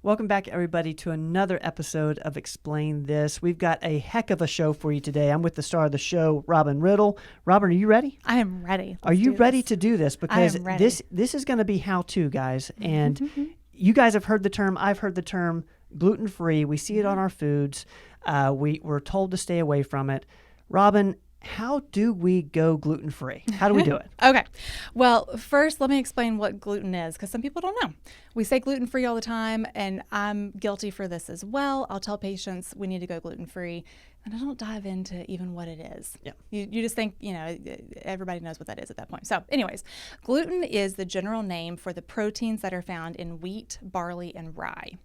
Welcome back, everybody, to another episode of Explain This. We've got a heck of a show for you today. I'm with the star of the show, Robin Riddle. Robin, are you ready? I am ready. Are you ready to do this? Because I am ready. this is going to be how-to, guys. And you guys have heard the term. I've heard the term gluten-free. We see it on our foods. We're told to stay away from it. Robin, how do we go gluten-free? How do we do it? Okay. Well, first, let me explain what gluten is, because some people don't know. We say gluten-free all the time, and I'm guilty for this as well. I'll tell patients we need to go gluten-free, and I don't dive into even what it is. Yeah. You just think, everybody knows what that is at that point. So anyways, gluten is the general name for the proteins that are found in wheat, barley, and rye.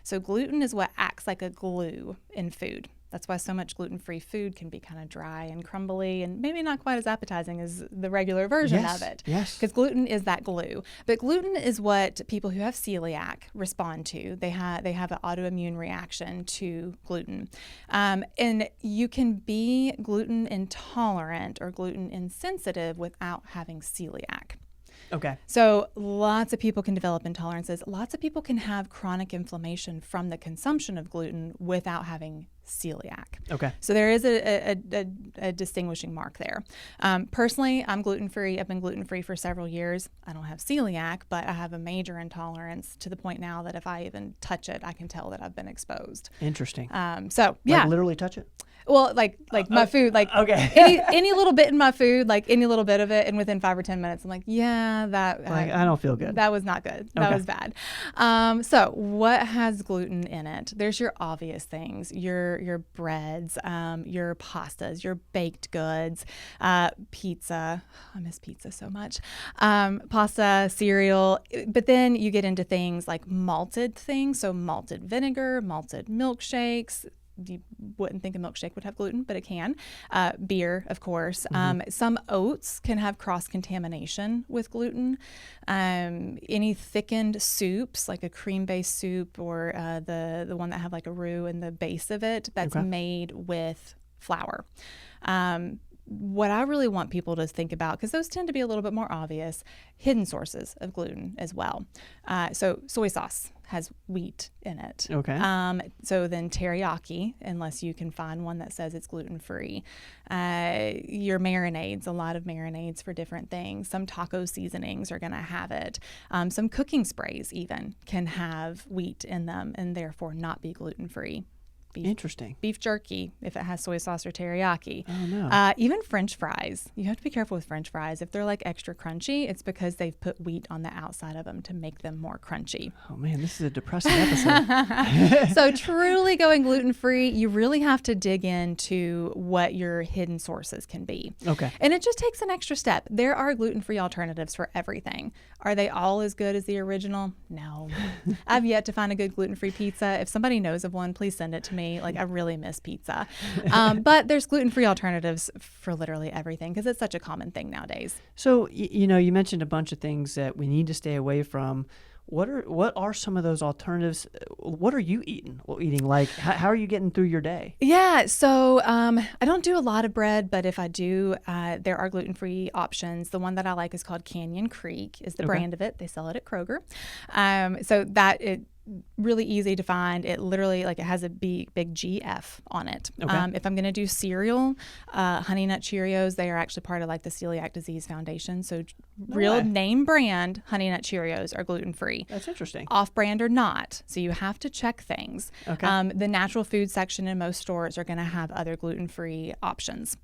So gluten is what acts like a glue in food. That's why so much gluten-free food can be kind of dry and crumbly and maybe not quite as appetizing as the regular version of it. Yes. Because gluten is that glue. But gluten is what people who have celiac respond to. They have an autoimmune reaction to gluten. And you can be gluten intolerant or gluten insensitive without having celiac. Okay. So lots of people can develop intolerances. Lots of people can have chronic inflammation from the consumption of gluten without having celiac. Okay. So there is a distinguishing mark there. Personally, I'm gluten-free. I've been gluten-free for several years. I don't have celiac, but I have a major intolerance to the point now that if I even touch it, I can tell that I've been exposed. Interesting. So yeah. Like literally touch it? Well, like my food, like okay. any little bit in my food, like any little bit of it, and within 5 or 10 minutes, I'm like, yeah, I don't feel good. That was not good. That Okay. was bad. So what has gluten in it? There's your obvious things, your breads, your pastas, your baked goods, pizza. I miss pizza so much. Pasta, cereal. But then you get into things like malted things, so malted vinegar, malted milkshakes. You wouldn't think a milkshake would have gluten, but it can. Beer, of course. Some oats can have cross-contamination with gluten. Any thickened soups, like a cream-based soup or the one that have like a roux in the base of it, that's made with flour. What I really want people to think about, because those tend to be a little bit more obvious, hidden sources of gluten as well. So soy sauce has wheat in it. Okay. So then teriyaki, unless you can find one that says it's gluten-free. Your marinades, a lot of marinades for different things. Some taco seasonings are going to have it. Some cooking sprays even can have wheat in them and therefore not be gluten-free. Interesting. Beef jerky, if it has soy sauce or teriyaki. Oh, no. Even French fries. You have to be careful with French fries. If they're like extra crunchy, it's because they've put wheat on the outside of them to make them more crunchy. Oh, man, this is a depressing episode. So truly going gluten-free, you really have to dig into what your hidden sources can be. Okay. And it just takes an extra step. There are gluten-free alternatives for everything. Are they all as good as the original? No. I've yet to find a good gluten-free pizza. If somebody knows of one, please send it to me. Like, I really miss pizza. But there's gluten-free alternatives for literally everything because it's such a common thing nowadays. So, you mentioned a bunch of things that we need to stay away from. What are some of those alternatives? What are you eating? Like, how are you getting through your day? Yeah, so I don't do a lot of bread, but if I do, there are gluten-free options. The one that I like is called Canyon Creek is the brand of it. They sell it at Kroger. So that really easy to find. It literally, it has a big GF on it. Okay. If I'm going to do cereal, Honey Nut Cheerios, they are actually part of like the Celiac Disease Foundation. So real name brand Honey Nut Cheerios are gluten-free. That's interesting. Off-brand or not. So you have to check things. Okay. The natural food section in most stores are going to have other gluten-free options.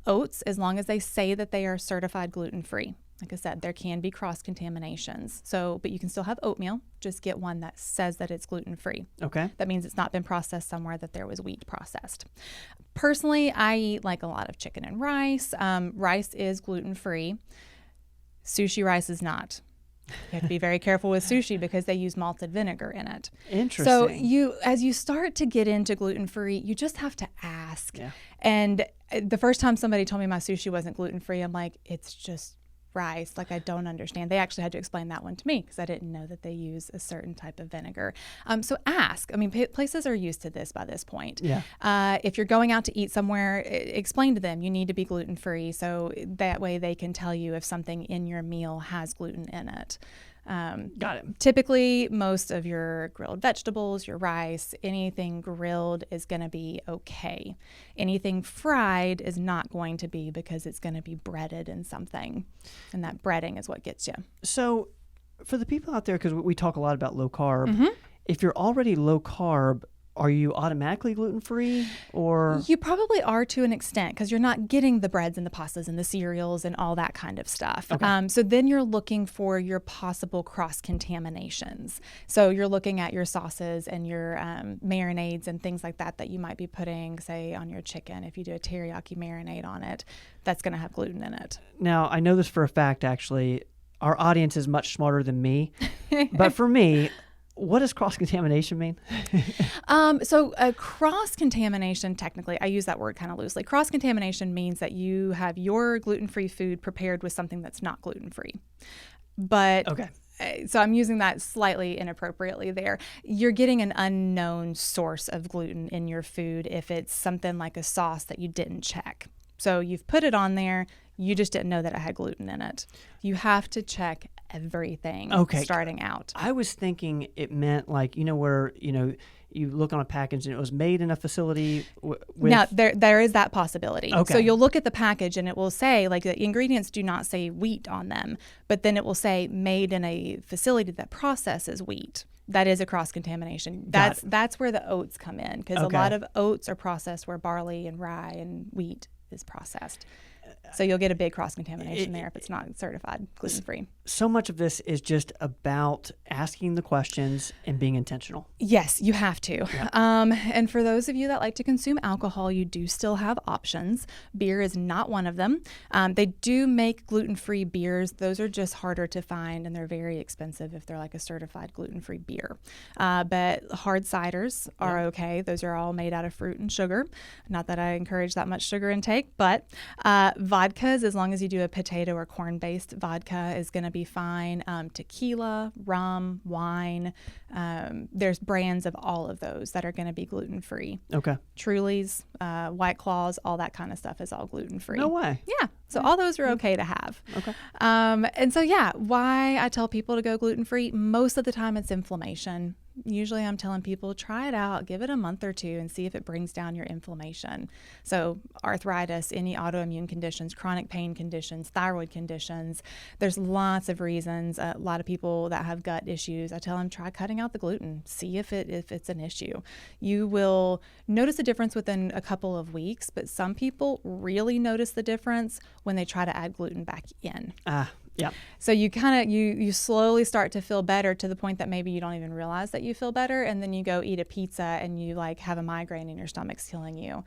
Oats, as long as they say that they are certified gluten-free. Like I said, there can be cross-contaminations. But you can still have oatmeal. Just get one that says that it's gluten-free. Okay. That means it's not been processed somewhere that there was wheat processed. Personally, I eat like a lot of chicken and rice. Rice is gluten-free. Sushi rice is not. You have to be very careful with sushi because they use malted vinegar in it. Interesting. So as you start to get into gluten-free, you just have to ask. Yeah. And the first time somebody told me my sushi wasn't gluten-free, I'm like, it's just rice. Like, I don't understand. They actually had to explain that one to me because I didn't know that they use a certain type of vinegar. So ask. I mean, places are used to this by this point. Yeah. If you're going out to eat somewhere, explain to them you need to be gluten-free, so that way they can tell you if something in your meal has gluten in it. Got it. Typically, most of your grilled vegetables, your rice, anything grilled is going to be okay. Anything fried is not going to be, because it's going to be breaded in something. And that breading is what gets you. So for the people out there, because we talk a lot about low carb, if you're already low carb, are you automatically gluten-free, or? You probably are to an extent, because you're not getting the breads and the pastas and the cereals and all that kind of stuff. Okay. So then you're looking for your possible cross-contaminations. So you're looking at your sauces and your marinades and things like that you might be putting, say, on your chicken. If you do a teriyaki marinade on it, that's going to have gluten in it. Now, I know this for a fact, actually. Our audience is much smarter than me. But for me, what does cross-contamination mean? So cross-contamination, technically, I use that word kind of loosely. Cross-contamination means that you have your gluten-free food prepared with something that's not gluten-free. But Okay. So I'm using that slightly inappropriately there. You're getting an unknown source of gluten in your food if it's something like a sauce that you didn't check. So you've put it on there, you just didn't know that it had gluten in it. You have to check everything starting out. I was thinking it meant like, where, you look on a package and it was made in a facility with... Now, there is that possibility. Okay. So you'll look at the package and it will say, like, the ingredients do not say wheat on them, but then it will say made in a facility that processes wheat. That is a cross-contamination. That's where the oats come in, because a lot of oats are processed where barley and rye and wheat is processed. So you'll get a big cross-contamination there if it's not certified gluten-free. So much of this is just about asking the questions and being intentional. Yes, you have to. Yeah. And for those of you that like to consume alcohol, you do still have options. Beer is not one of them. They do make gluten-free beers. Those are just harder to find, and they're very expensive if they're like a certified gluten-free beer. But hard ciders are okay. Those are all made out of fruit and sugar. Not that I encourage that much sugar intake, but vodkas, as long as you do a potato or corn-based vodka, is going to be fine. Tequila, rum, wine. There's brands of all of those that are going to be gluten-free. Okay. Truly's, White Claws, all that kind of stuff is all gluten-free. No way. Yeah. So all those are okay to have. Okay. And so, why I tell people to go gluten-free, most of the time it's inflammation. Usually I'm telling people, try it out, give it a month or two and see if it brings down your inflammation. So arthritis, any autoimmune conditions, chronic pain conditions, thyroid conditions, there's lots of reasons. A lot of people that have gut issues, I tell them, try cutting out the gluten, see if it's an issue. You will notice a difference within a couple of weeks, but some people really notice the difference when they try to add gluten back in. Yeah. So you kind of, you slowly start to feel better to the point that maybe you don't even realize that you feel better. And then you go eat a pizza and you like have a migraine and your stomach's killing you.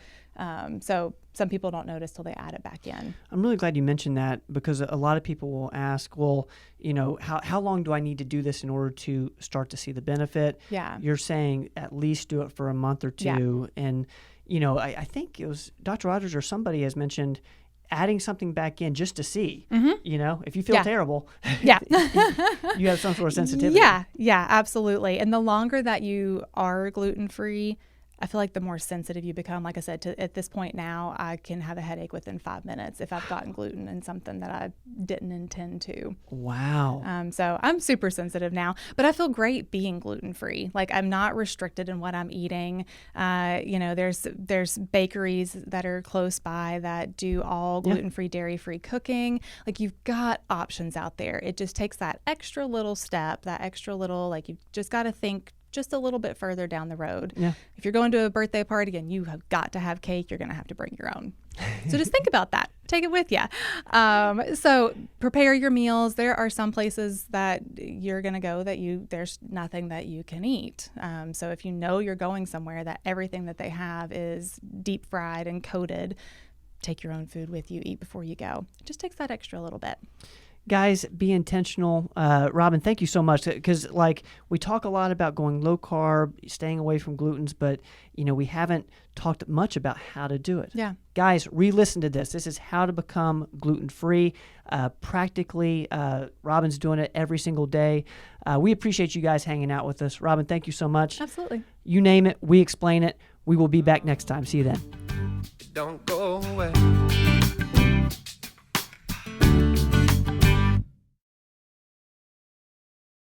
So some people don't notice till they add it back in. I'm really glad you mentioned that, because a lot of people will ask, well, how long do I need to do this in order to start to see the benefit? Yeah. You're saying at least do it for a month or two. Yeah. And, I think it was Dr. Rogers or somebody has mentioned adding something back in just to see, if you feel terrible, you have some sort of sensitivity. Yeah, absolutely. And the longer that you are gluten-free, I feel like the more sensitive you become. Like I said, at this point now, I can have a headache within 5 minutes if I've gotten gluten in something that I didn't intend to. Wow. So I'm super sensitive now, but I feel great being gluten-free. Like, I'm not restricted in what I'm eating. There's bakeries that are close by that do all gluten-free, dairy-free cooking. Like, you've got options out there. It just takes that extra little step, like, you've just got to think just a little bit further down the road. Yeah. If you're going to a birthday party and you have got to have cake, you're going to have to bring your own. So just think about that. Take it with you. So prepare your meals. There are some places that you're going to go that there's nothing that you can eat. So if you know you're going somewhere that everything that they have is deep fried and coated, take your own food with you. Eat before you go. It just takes that extra little bit. Guys, be intentional. Robin, thank you so much, because we talk a lot about going low carb, staying away from glutens, but we haven't talked much about how to do it. Yeah. Guys, re-listen to this. This is how to become gluten-free. Practically, Robin's doing it every single day. We appreciate you guys hanging out with us. Robin, thank you so much. Absolutely. You name it, we explain it. We will be back next time. See you then. Don't go away.